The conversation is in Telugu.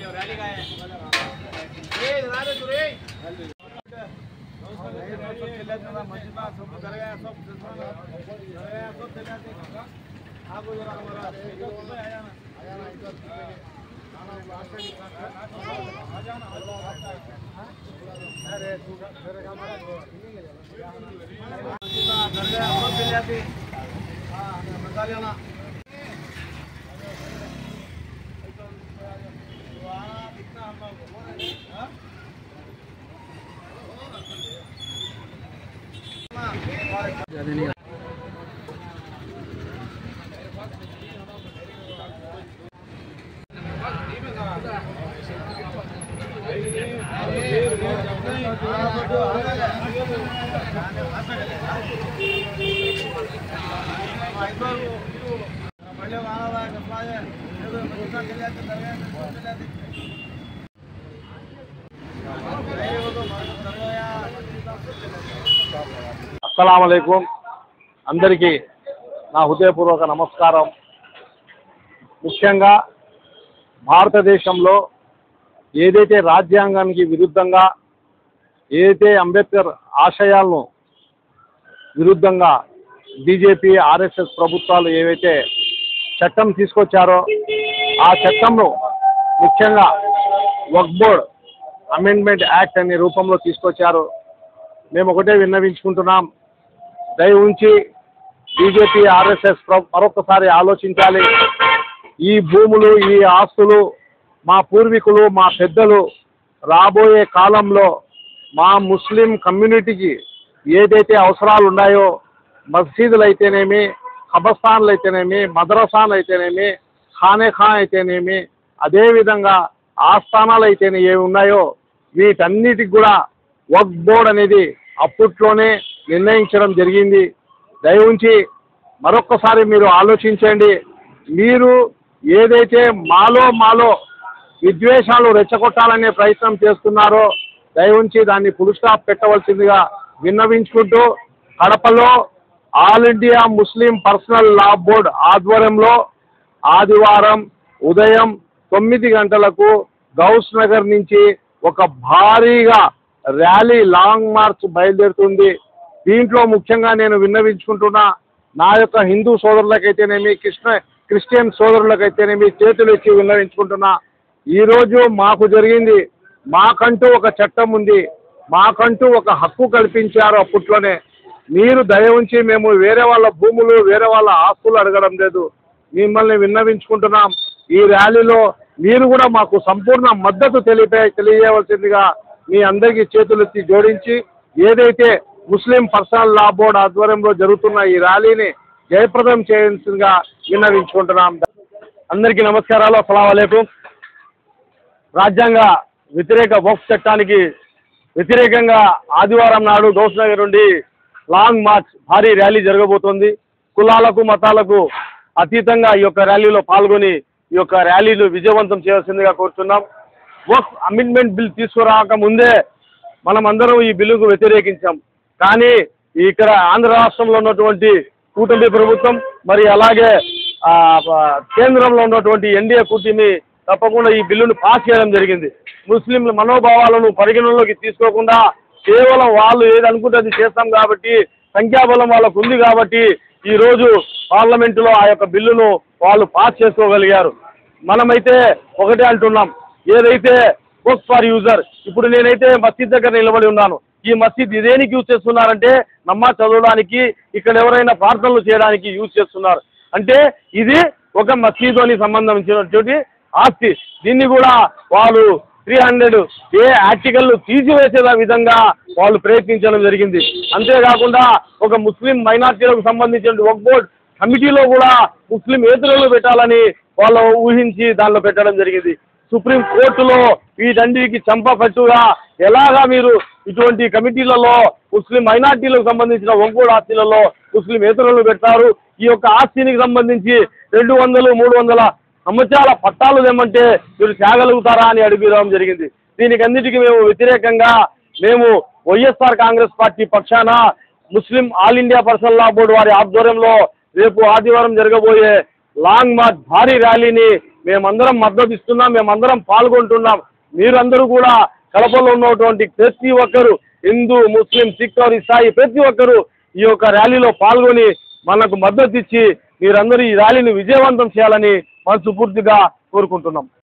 रैली का है अस्सलाम वालेकुम अंदरिकी ना हृदयपूर्वक नमस्कारम। मुख्యంగా భారతదేశంలో ఏదైతే రాజ్యాంగానికి విరుద్ధంగా ఏదైతే అంబేద్కర్ ఆశయాలను విరుద్ధంగా బీజేపీ ఆర్ఎస్ఎస్ ప్రభుత్వాలు ఏవైతే చట్టం తీసుకొచ్చారో ఆ చట్టంను ముఖ్యంగా వక్ఫ్ బోర్డ్ అమెండ్మెంట్ యాక్ట్ అనే రూపంలో తీసుకొచ్చారు। మేము ఒకటే విన్నవించుకుంటున్నాం, దయ ఉంచి బీజేపీ ఆర్ఎస్ఎస్ మరొకసారి ఆలోచించాలి। ఈ భూములు ఈ ఆస్తులు మా పూర్వీకులు మా పెద్దలు రాబోయే కాలంలో మా ముస్లిం కమ్యూనిటీకి ఏదైతే అవసరాలు ఉన్నాయో మసీదులు అయితేనేమి, ఖబర్స్థాన్లు అయితేనేమి, మద్రసాలు అయితేనేమి, ఖానేఖా అయితేనేమి, అదేవిధంగా ఆస్థానాలు అయితేనే ఏవి ఉన్నాయో వీటన్నిటికి కూడా వక్ఫ్ బోర్డ్ అనేది అప్పట్లోనే నిర్ణయించడం జరిగింది। దయ ఉంచి మరొక్కసారి మీరు ఆలోచించండి। మీరు ఏదైతే మాలో విద్వేషాలు రెచ్చగొట్టాలనే ప్రయత్నం చేస్తున్నారో దయ ఉంచి దాన్ని ఫుల్ స్టాప్ పెట్టవలసిందిగా విన్నవించుకుంటూ, కడపలో ఆల్ ఇండియా ముస్లిం పర్సనల్ లా బోర్డ్ ఆధ్వర్యంలో ఆదివారం ఉదయం 9 గంటలకు గౌస్ నగర్ నుంచి ఒక భారీగా ర్యాలీ లాంగ్ మార్చ్ బయలుదేరుతుంది। దీంట్లో ముఖ్యంగా నేను విన్నవించుకుంటున్నా, నా యొక్క హిందూ సోదరులకైతేనేమి, క్రిస్టియన్ సోదరులకైతేనేమి చేతులు ఇచ్చి విన్నవించుకుంటున్నా, ఈరోజు మాకు జరిగింది, మాకంటూ ఒక చట్టం ఉంది, మాకంటూ ఒక హక్కు కల్పించారు అప్పట్లోనే। మీరు దయ ఉంచి, మేము వేరే వాళ్ళ భూములు వేరే వాళ్ళ ఆస్తులు అడగడం లేదు, మిమ్మల్ని విన్నవించుకుంటున్నాం। ఈ ర్యాలీలో మీరు కూడా మాకు సంపూర్ణ మద్దతు తెలియజేయవలసిందిగా మీ అందరికీ చేతులెత్తి జోడించి, ఏదైతే ముస్లిం పర్సనల్ లా బోర్డు ఆధ్వర్యంలో జరుగుతున్న ఈ ర్యాలీని జయప్రదం చేయాల్సిందిగా విన్నవించుకుంటున్నాం. అందరికీ నమస్కారాలు. అస్సలాము అలైకుం. రాజ్యాంగ వ్యతిరేక వక్ఫ్ చట్టానికి వ్యతిరేకంగా ఆదివారం నాడు గౌస్నగర్ నుండి లాంగ్ మార్చ్ భారీ ర్యాలీ జరగబోతోంది. కులాలకు మతాలకు అతీతంగా ఈ యొక్క ర్యాలీలో పాల్గొని ఈ యొక్క ర్యాలీలు విజయవంతం చేయాల్సిందిగా కోరుతున్నాం. వక్ఫ్ అమెండ్మెంట్ బిల్ తీసుకురాక ముందే మనం అందరం ఈ బిల్లుకు వ్యతిరేకించాం. కానీ ఇక్కడ ఆంధ్ర రాష్ట్రంలో ఉన్నటువంటి కూటమి ప్రభుత్వం మరి అలాగే కేంద్రంలో ఉన్నటువంటి ఎన్డీఏ కూటమి తప్పకుండా ఈ బిల్లును పాస్ చేయడం జరిగింది. ముస్లింల మనోభావాలను పరిగణనలోకి తీసుకోకుండా కేవలం వాళ్ళు ఏది అనుకుంటే అది చేస్తాం కాబట్టి, సంఖ్యాబలం వాళ్ళకు ఉంది కాబట్టి ఈరోజు పార్లమెంటులో ఆ యొక్క బిల్లును వాళ్ళు పాస్ చేసుకోగలిగారు. మనమైతే ఒకటే అంటున్నాం, ఏదైతే వక్ఫ్ ఫర్ యూజర్, ఇప్పుడు నేనైతే మసీద్ దగ్గర నిలబడి ఉన్నాను. ఈ మసీద్ ఇదేనికి యూజ్ చేస్తున్నారంటే నమాజ్ చదవడానికి, ఇక్కడ ఎవరైనా ప్రార్థనలు చేయడానికి యూజ్ చేస్తున్నారు. అంటే ఇది ఒక మసీదు అని సంబంధించినటువంటి ఆస్తి. దీన్ని కూడా వాళ్ళు 300A ఆర్టికల్ తీసివేసే విధంగా వాళ్ళు ప్రయత్నించడం జరిగింది. అంతేకాకుండా ఒక ముస్లిం మైనార్టీలకు సంబంధించిన వక్ఫ్ బోర్డ్ కమిటీలో కూడా ముస్లిం ఏతరులు పెట్టాలని వాళ్ళు ఊహించి దానిలో పెట్టడం జరిగింది. సుప్రీం కోర్టులో వీటన్నిటికి చంపపట్టుగా ఎలాగా మీరు ఇటువంటి కమిటీలలో ముస్లిం మైనార్టీలకు సంబంధించిన వక్ఫ్ బోర్డ్ ఆస్తిలలో ముస్లిం ఏతరులు పెడతారు, ఈ యొక్క ఆస్తినికి సంబంధించి 200, 300 సంవత్సరాల పట్టాలు తెమ్మంటే మీరు తేగలుగుతారా అని అడిగడం జరిగింది. దీనికి అన్నిటికీ మేము వ్యతిరేకంగా మేము వైఎస్ఆర్ కాంగ్రెస్ పార్టీ పక్షాన ముస్లిం ఆల్ ఇండియా పర్సనల్ లా బోర్డు వారి ఆధ్వర్యంలో రేపు ఆదివారం జరగబోయే లాంగ్ మార్చ్ భారీ ర్యాలీని మేమందరం మద్దతు ఇస్తున్నాం, మేమందరం పాల్గొంటున్నాం. మీరందరూ కూడా కడపలో ఉన్నటువంటి ప్రతి ఒక్కరు, హిందూ, ముస్లిం, సిక్, ఇసాయి ప్రతి ఒక్కరు ఈ యొక్క ర్యాలీలో పాల్గొని మనకు మద్దతు ఇచ్చి మీరందరూ ఈ ర్యాలీని విజయవంతం చేయాలని మనస్ఫూర్తిగా కోరుకుంటున్నాం.